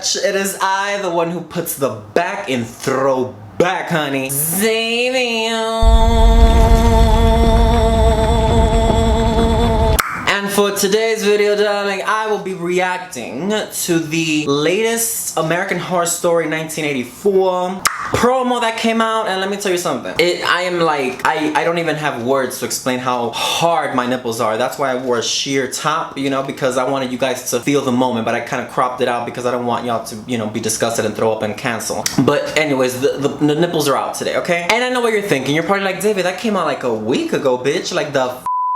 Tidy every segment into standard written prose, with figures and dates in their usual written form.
bitch. It is I, the one who puts the back in throwback, honey. And for today's video, darling, I will be reacting to the latest American Horror Story 1984 promo that came out. And let me tell you something. I don't even have words to explain how hard my nipples are. That's why I wore a sheer top, you know, because I wanted you guys to feel the moment, but I kind of cropped it out because I don't want y'all to, you know, be disgusted and throw up and cancel. But anyways, the nipples are out today, okay? And I know what you're thinking. You're probably like, David, that came out like a week ago, bitch. Like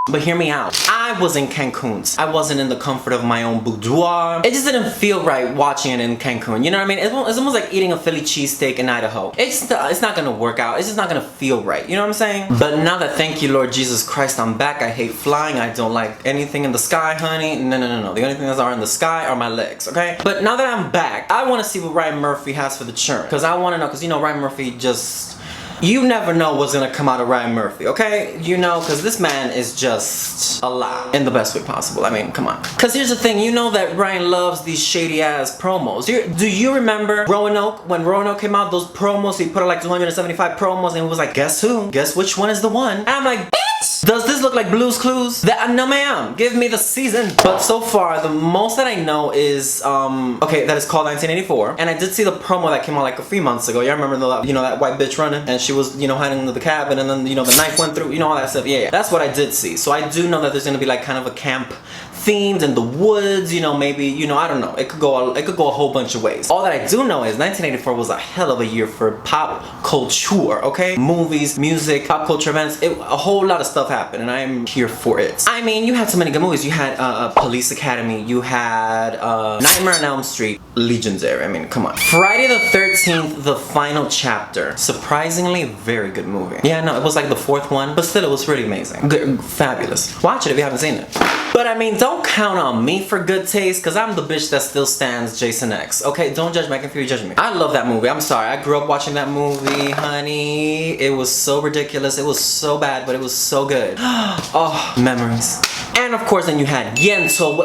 but hear me out. I was in Cancun. I wasn't in the comfort of my own boudoir. It just didn't feel right watching it in Cancun. You know what I mean? It's almost like eating a Philly cheesesteak in Idaho. It's not gonna work out. It's just not gonna feel right. You know what I'm saying? But now that, thank you, Lord Jesus Christ, I'm back. I hate flying. I don't like anything in the sky, honey. No. The only things that are in the sky are my legs, okay? But now that I'm back, I want to see what Ryan Murphy has for the churn. Because I want to know, because you know, Ryan Murphy just... You never know what's gonna come out of Ryan Murphy, okay? You know, because this man is just a lot in the best way possible. I mean, come on. Because here's the thing, you know that Ryan loves these shady ass promos. Do you remember Roanoke? When Roanoke came out, those promos, he put out like 275 promos and it was like, guess who? Guess which one is the one? And I'm like, bitch! Does this look like Blue's Clues? No ma'am, give me the season. But so far, the most that I know is, okay, that is called 1984. And I did see the promo that came out like a few months ago. Y'all remember the, you know, that white bitch running? And she was, you know, hiding under the cabin and then, you know, the knife went through, you know, all that stuff. Yeah. That's what I did see. So I do know that there's gonna be like kind of a camp themed in the woods, you know, maybe, you know, I don't know. It could go a whole bunch of ways. All that I do know is 1984 was a hell of a year for pop culture, okay? Movies, music, pop culture events, a whole lot of stuff happened and I'm here for it. I mean, you had so many good movies. You had Police Academy, you had Nightmare on Elm Street, legendary. I mean, come on. Friday the 13th, the final chapter. Surprisingly, very good movie. Yeah, no, it was like the fourth one, but still it was really amazing. Good, fabulous. Watch it if you haven't seen it. But I mean, don't count on me for good taste, because I'm the bitch that still stands Jason X. Okay, don't judge me. I can feel you judging me. I love that movie. I'm sorry. I grew up watching that movie, honey. It was so ridiculous. It was so bad, but it was so good. Oh, memories. And of course, then you had Yentl.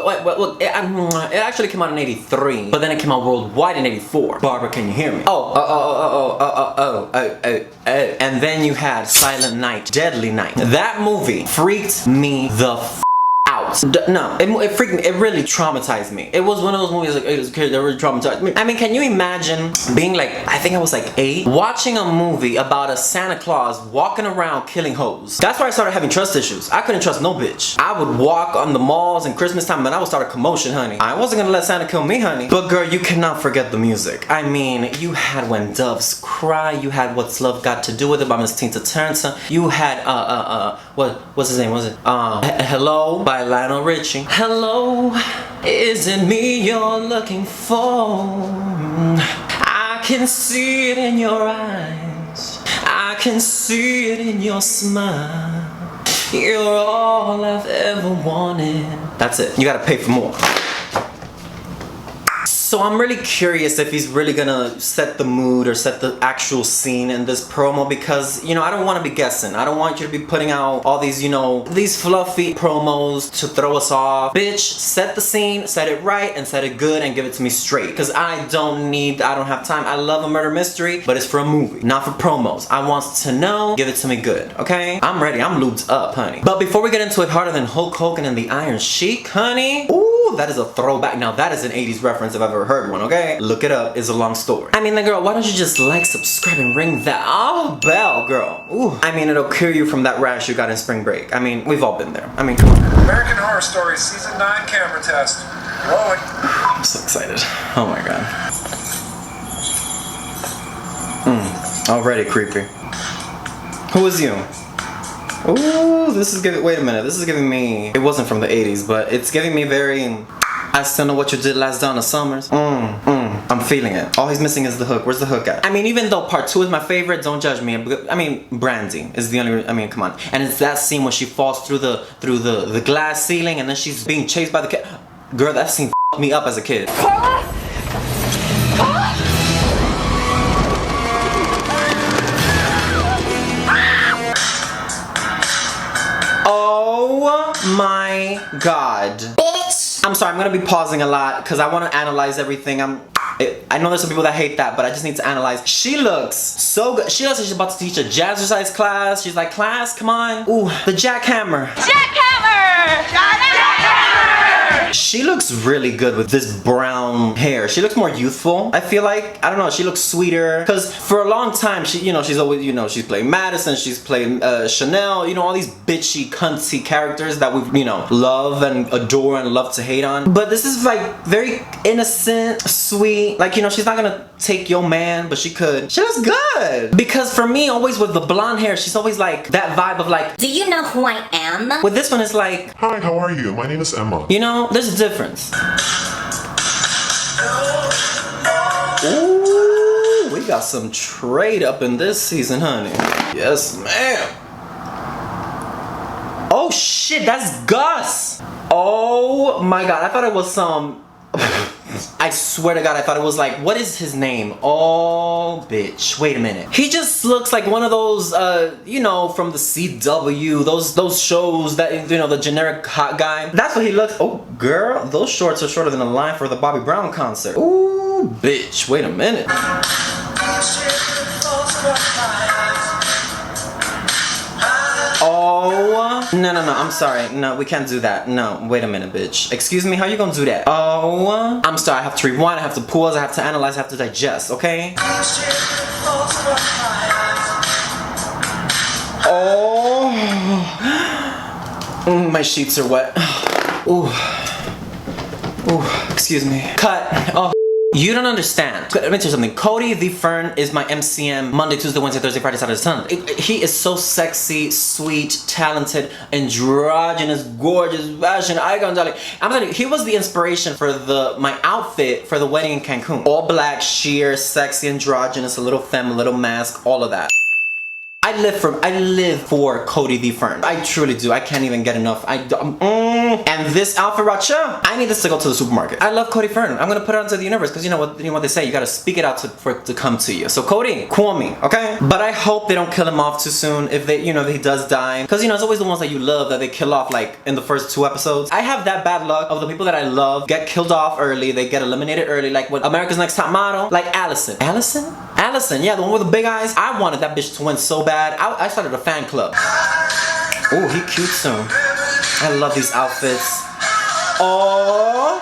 It actually came out in 83, but then it came out worldwide in 84. Barbara, can you hear me? And then you had Silent Night, Deadly Night. That movie freaked me the f out. No, it freaked me. It really traumatized me. It was one of those movies like, it was kid that really traumatized me. I mean, can you imagine being like, I think I was like 8, watching a movie about a Santa Claus walking around killing hoes? That's why I started having trust issues. I couldn't trust no bitch. I would walk on the malls in Christmas time and then I would start a commotion, honey. I wasn't gonna let Santa kill me, honey. But girl, you cannot forget the music. I mean, you had When Doves Cry, you had What's Love Got to Do With It by Miss Tina Turner, you had what's his name? Was it Hello by Lionel Richie. Hello, is it me you're looking for? I can see it in your eyes, I can see it in your smile. You're all I've ever wanted. That's it. You gotta pay for more. So I'm really curious if he's really gonna set the mood or set the actual scene in this promo, because, you know, I don't want to be guessing. I don't want you to be putting out all these, you know, these fluffy promos to throw us off. Bitch, set the scene, set it right, and set it good, and give it to me straight. Because I don't have time. I love a murder mystery, but it's for a movie, not for promos. I want to know, give it to me good, okay? I'm ready. I'm lubed up, honey. But before we get into it, harder than Hulk Hogan and the Iron Sheik, honey. Ooh, that is a throwback. Now that is an 80s reference if I've ever heard one, okay? Look it up. It's a long story. I mean, then girl, why don't you just like, subscribe, and ring that bell, girl? Ooh. I mean, it'll cure you from that rash you got in spring break. I mean, we've all been there. I mean, come on. American Horror Story Season 9 camera test. Rolling. I'm so excited. Oh my god. Already creepy. Who is you? Ooh, this is giving, wait a minute, this is giving me, it wasn't from the 80s, but it's giving me very, I still know what you did last Donna Summers. I'm feeling it. All he's missing is the hook. Where's the hook at? I mean, even though part 2 is my favorite, don't judge me. I mean, Brandy is the only, I mean, come on. And it's that scene where she falls through the glass ceiling and then she's being chased by the cat. Girl, that scene f***ed me up as a kid. Oh my god. Bitch. I'm sorry, I'm gonna be pausing a lot because I want to analyze everything. I know there's some people that hate that, but I just need to analyze. She looks so good. She looks like she's about to teach a jazzercise class. She's like, class, come on. Ooh, the jackhammer. Jackhammer! Jackhammer! She looks really good with this brown hair. She looks more youthful, I feel like. I don't know, she looks sweeter. Because for a long time, she's always, she's played Madison, she's played Chanel, all these bitchy, cunty characters that we, love and adore and love to hate on. But this is like very innocent, sweet. Like, she's not gonna take your man, but she could. She looks good. Because for me, always with the blonde hair, she's always like that vibe of like, do you know who I am? with this one, it's like, hi, how are you? My name is Emma. there's a difference. Ooh, we got some trade up in this season, honey. Yes, ma'am. Oh shit, that's Gus. Oh my god, I thought it was some... I swear to god, I thought it was like, what is his name? Oh, bitch. Wait a minute. He just looks like one of those, from the CW, those shows that, the generic hot guy. That's what he looks. Oh, girl, those shorts are shorter than a line for the Bobby Brown concert. Ooh, bitch. Wait a minute. Oh, no, I'm sorry. No, we can't do that. No, wait a minute, bitch. Excuse me, how you gonna do that? Oh, I'm sorry, I have to rewind, I have to pause, I have to analyze, I have to digest, okay? Oh, my sheets are wet. Ooh, excuse me. Cut. Oh. You don't understand. Let me tell you something. Cody the Fern is my MCM Monday, Tuesday, Wednesday, Thursday, Friday, Saturday, Sunday. He is so sexy, sweet, talented, androgynous, gorgeous, fashion icon, darling. I'm telling you, he was the inspiration for my outfit for the wedding in Cancun. All black, sheer, sexy, androgynous, a little femme, a little mask, all of that. I live for Cody the Fern. I truly do. I can't even get enough. And this outfit right here, I need this to go to the supermarket. I love Cody Fern. I'm gonna put it out into the universe because you know what they say. You gotta speak it out for it to come to you. So Cody, call me, okay? But I hope they don't kill him off too soon. If they, if he does die, because it's always the ones that you love that they kill off like in the first 2 episodes. I have that bad luck of the people that I love get killed off early. They get eliminated early, like with America's Next Top Model, like Allison. Allison, yeah, the one with the big eyes. I wanted that bitch to win so bad. I started a fan club. Oh, he cute soon. I love these outfits. Oh,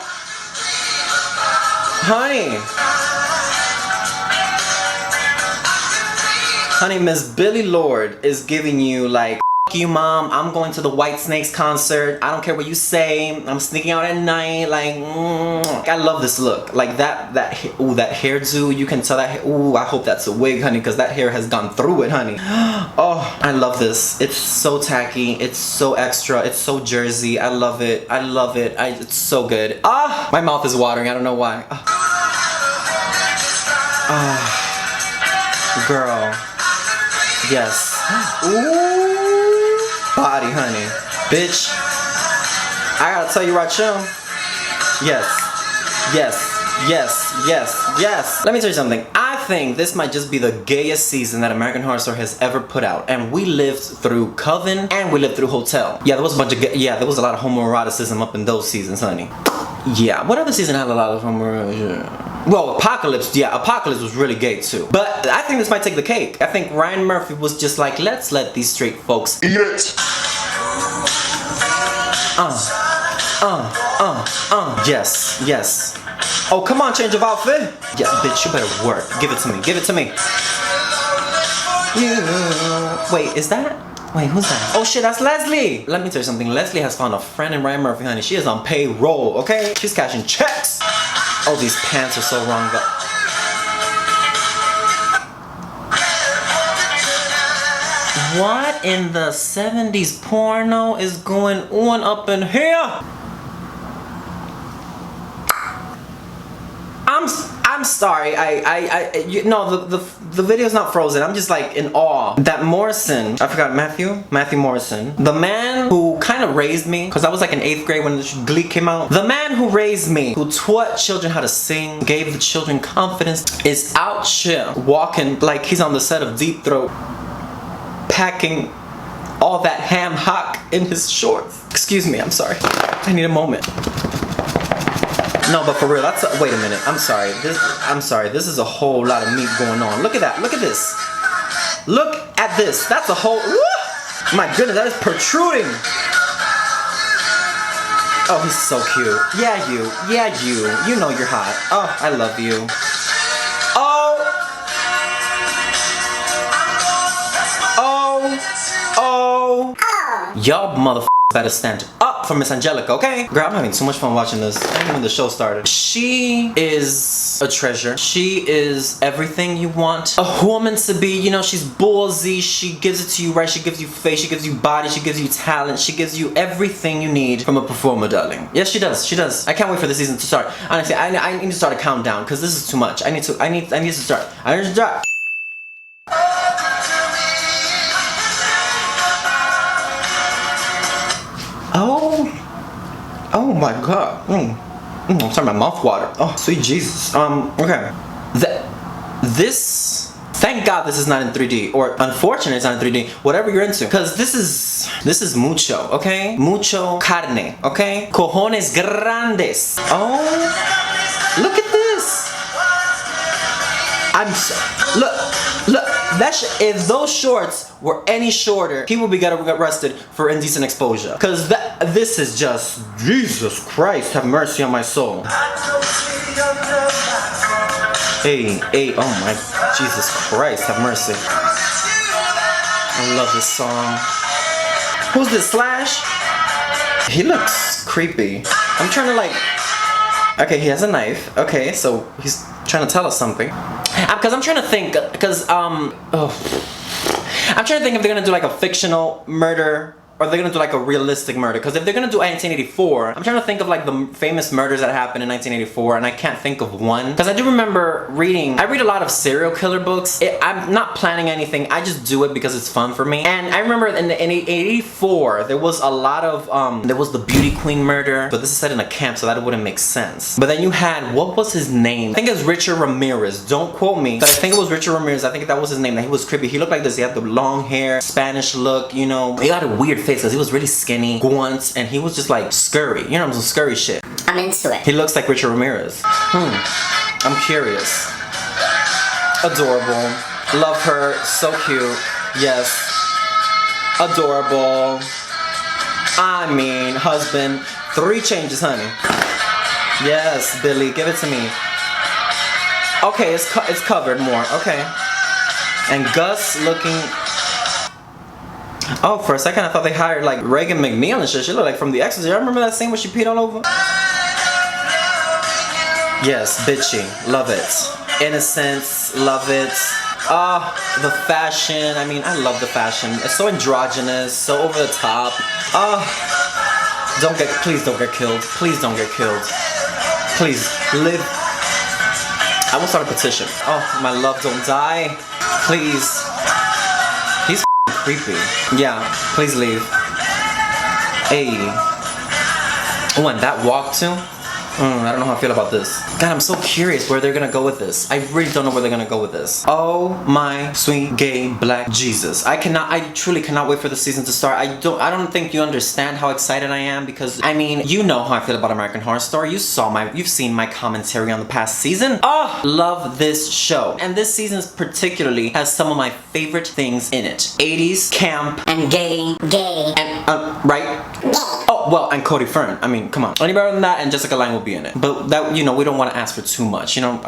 honey, Miss Billy Lord is giving you like, F you, mom. I'm going to the White Snakes concert. I don't care what you say. I'm sneaking out at night. Like, I love this look. Like that hairdo. You can tell that. Ooh, I hope that's a wig, honey, because that hair has gone through it, honey. Oh, I love this. It's so tacky. It's so extra. It's so Jersey. I love it. It's so good. Ah, my mouth is watering. I don't know why. Girl. Yes. Ooh. Body, honey. Bitch. I gotta tell you right, chum. Yes. Let me tell you something. I think this might just be the gayest season that American Horror Story has ever put out. And we lived through Coven and we lived through Hotel. Yeah, there was a bunch of there was a lot of homoeroticism up in those seasons, honey. Yeah, what other season had a lot of homoeroticism? Well, Apocalypse, yeah, Apocalypse was really gay too. But I think this might take the cake. I think Ryan Murphy was just like, let's let these straight folks eat it. Yes. Oh, come on, change of outfit. Yeah, bitch, you better work. Give it to me. Wait, is that? Wait, who's that? Oh shit, that's Leslie. Let me tell you something. Leslie has found a friend in Ryan Murphy, honey. She is on payroll, okay? She's cashing checks. Oh, these pants are so wrong, but... What in the 70s porno is going on up in here? I'm sorry. The video's not frozen. I'm just like in awe that Morrison, I forgot Matthew Morrison, the man who kind of raised me, because I was like in 8th grade when Glee came out. The man who raised me, who taught children how to sing, gave the children confidence, is out here walking like he's on the set of Deep Throat, packing all that ham hock in his shorts. Excuse me, I'm sorry. I need a moment. No, but for real, wait a minute. I'm sorry. This is a whole lot of meat going on. Look at that. Look at this. Look at this. That's a whole. Woo! My goodness, that is protruding. Oh, he's so cute. Yeah, you. Yeah, you. You know you're hot. Oh, I love you. Oh. Oh. Oh. Y'all motherfuckers better stand up for Miss Angelica, okay? Girl, I'm having so much fun watching this. Not even the show started. She is a treasure. She is everything you want a woman to be. You know, she's ballsy. She gives it to you right. She gives you face. She gives you body. She gives you talent. She gives you everything you need from a performer, darling. Yes, she does. She does. I can't wait for the season to start. Honestly, I need to start a countdown because this is too much. I need to start. I need to start. Oh my god. I'm sorry, my mouth water. Oh, sweet Jesus. Okay. This, thank God this is not in 3D, or unfortunately it's not in 3D, whatever you're into. Because this is mucho, okay? Mucho carne, okay? Cojones grandes. Oh, look at this. Look, if those shorts were any shorter, people would get arrested for indecent exposure. Cause this is just, Jesus Christ, have mercy on my soul. Hey, oh my, Jesus Christ, have mercy. I love this song. Who's this, Slash? He looks creepy. I'm trying to like, okay, he has a knife. Okay, so he's trying to tell us something. Because I'm trying to think, I'm trying to think if they're gonna do like a fictional murder or they're gonna do like a realistic murder. Because if they're gonna do 1984, I'm trying to think of like the famous murders that happened in 1984, and I can't think of one. Because I do remember reading, I read a lot of serial killer books. I'm not planning anything, I just do it because it's fun for me. And I remember in 84, there was a lot of, there was the beauty queen murder, but this is set in a camp, so that wouldn't make sense. But then you had, what was his name? I think it was Richard Ramirez, don't quote me, but I think it was Richard Ramirez. I think that was his name. That he was creepy. He looked like this. He had the long hair, Spanish look, you know. He got a weird face because he was really skinny, once, and he was just like scurry. You know, some scurry shit. I'm into it. He looks like Richard Ramirez. I'm curious. Adorable. Love her. So cute. Yes. Adorable. I mean, husband. 3 changes, honey. Yes, Billy, give it to me. Okay, it's covered more. Okay. And Gus looking. Oh, for a second I thought they hired like Reagan McNeil and shit. She looked like from The Exorcist. I remember that scene where she peed all over? Yes, bitchy. Love it. Innocence. Love it. The fashion. I mean, I love the fashion. It's so androgynous, so over the top. Please don't get killed. Please don't get killed. Please, live. I will start a petition. Oh, my love, don't die. Please. He's creepy. Yeah, please leave. Hey. Oh, and that walk too? I don't know how I feel about this. God, I'm so curious where they're gonna go with this. I really don't know where they're gonna go with this. Oh my sweet gay black Jesus. I truly cannot wait for the season to start. I don't think you understand how excited I am, because I mean, you know how I feel about American Horror Story. You've seen my commentary on the past season. Oh, love this show. And this season particularly has some of my favorite things in it. 80s, camp, and gay. And, right? Oh, well, and Cody Fern. I mean, come on. Any better than that, and Jessica Lange will be in it. But that, you know, we don't want to ask for too much. You know,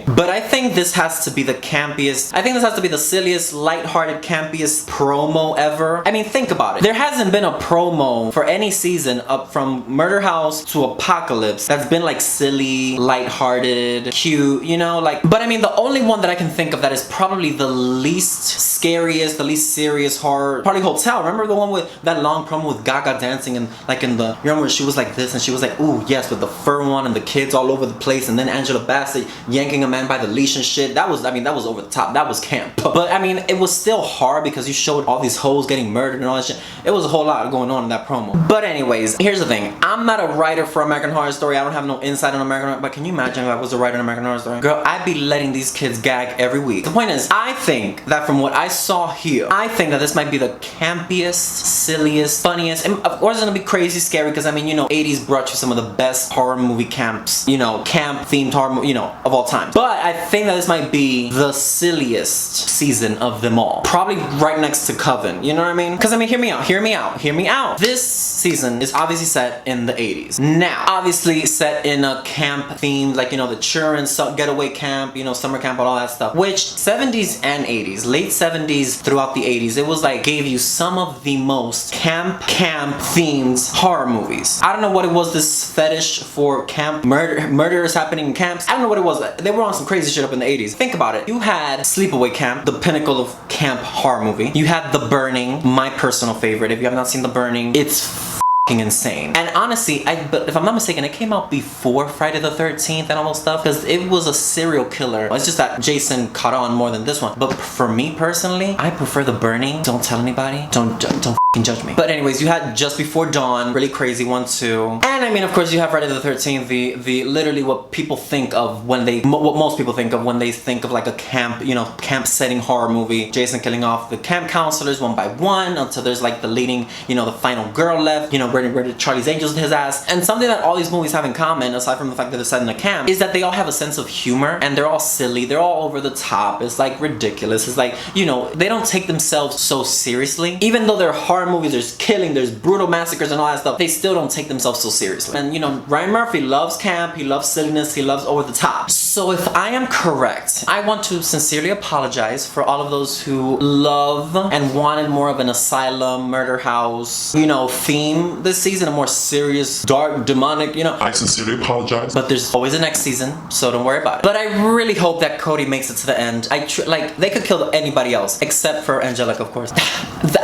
But I think this has to be the campiest, I think this has to be the silliest, lighthearted, campiest promo ever. I mean, think about it. There hasn't been a promo for any season up from Murder House to Apocalypse that's been like silly, lighthearted, cute, you know, like. But I mean, the only one that I can think of that is probably the least scariest, the least serious horror, probably Hotel. Remember the one with that long promo with Gaga dancing and like in the, you remember when she was like this and she was like, ooh, yes, with the fur one and the kids all over the place, and then Angela Bassett yanking a man by the leash and shit. That was, I mean, that was over the top. That was camp. But I mean, it was still hard because you showed all these hoes getting murdered and all that shit. It was a whole lot going on in that promo. But anyways, here's the thing. I'm not a writer for American Horror Story. I don't have no insight on American Horror, but can you imagine if I was a writer in American Horror Story? Girl, I'd be letting these kids gag every week. The point is, I think that from what I saw here, I think that this might be the campiest, silliest, funniest, and of course it's gonna be crazy crazy scary because I mean, you know, 80s brought you some of the best horror movie camps, you know, camp themed horror, you know, of all time. But I think that this might be the silliest season of them all. Probably right next to Coven, you know what I mean? Because I mean, hear me out, hear me out, hear me out. This season is obviously set in the 80s. Now, obviously set in a camp theme, like, you know, the children's getaway camp, you know, summer camp and all that stuff. Which 70s and 80s, late 70s throughout the 80s, it was like gave you some of the most camp themed horror movies. I don't know what it was, this fetish for camp murders happening in camps. I don't know what it was. They were on some crazy shit up in the 80s. Think about it. You had Sleepaway Camp, the pinnacle of camp horror movie. You had The Burning, my personal favorite. If you have not seen The Burning, it's f***ing insane. And honestly, but if I'm not mistaken, it came out before Friday the 13th and all that stuff, because it was a serial killer. It's just that Jason caught on more than this one. But for me personally, I prefer The Burning. Don't tell anybody. Don't f***ing judge me. But anyways, you had Just Before Dawn, really crazy one too. And I mean, of course, you have Friday the 13th, the literally what people think of when they, what most people think of when they think of like a camp, you know, camp setting horror movie. Jason killing off the camp counselors one by one until there's like the leading, you know, the final girl left, you know, where Charlie's Angels his ass. And something that all these movies have in common, aside from the fact that they're set in a camp, is that they all have a sense of humor and they're all silly, they're all over the top. It's like ridiculous. It's like, you know, they don't take themselves so seriously. Even though they're horror movies, there's killing, there's brutal massacres and all that stuff, they still don't take themselves so seriously. And you know, Ryan Murphy loves camp, he loves silliness, he loves over the top. So if I am correct, I want to sincerely apologize for all of those who love and wanted more of an asylum, murder house, you know, theme this season, a more serious, dark, demonic, you know. I sincerely apologize. But there's always a next season, so don't worry about it. But I really hope that Cody makes it to the end. Like, they could kill anybody else, except for Angelica, of course.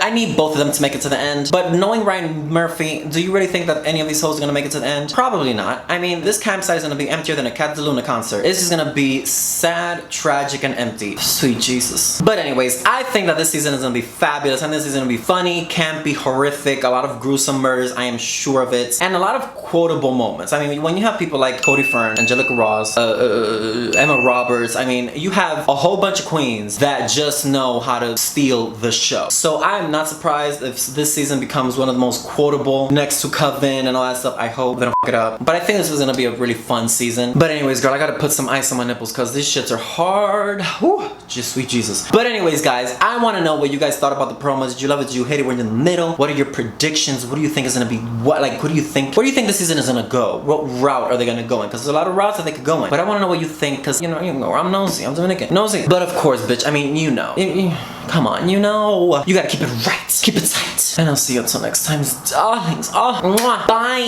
I need both of them to make it to the end. But knowing Ryan Murphy, do you really think that any of these hoes are gonna make it to the end? Probably not. I mean, this campsite is gonna be emptier than a Cat DeLuna concert. This is gonna be sad, tragic, and empty. Sweet Jesus. But anyways, I think that this season is gonna be fabulous, and this is gonna be funny, campy, horrific, a lot of gruesome murders, I am sure of it, and a lot of quotable moments. I mean, when you have people like Cody Fern, Angelica Ross, Emma Roberts, I mean, you have a whole bunch of queens that just know how to steal the show. So I'm not surprised if this season becomes one of the most quotable next to Coven and all that stuff. I hope they don't f*** it up. But I think this is gonna be a really fun season. But anyways, girl, I gotta put some ice on my nipples because these shits are hard. Whew, just sweet Jesus. But anyways, guys, I wanna know what you guys thought about the promos. Did you love it? Did you hate it? We're in the middle. What are your predictions? What do you think is gonna be, where do you think this season is gonna go? What route are they gonna go in? Because there's a lot of routes that they could go in. But I wanna know what you think, because you know, I'm nosy. I'm Dominican. Nosy. But of course, bitch, I mean, you know. Come on, you know. You gotta keep it right. Keep it tight. And I'll see you until next time, darlings. Oh, mwah. Bye.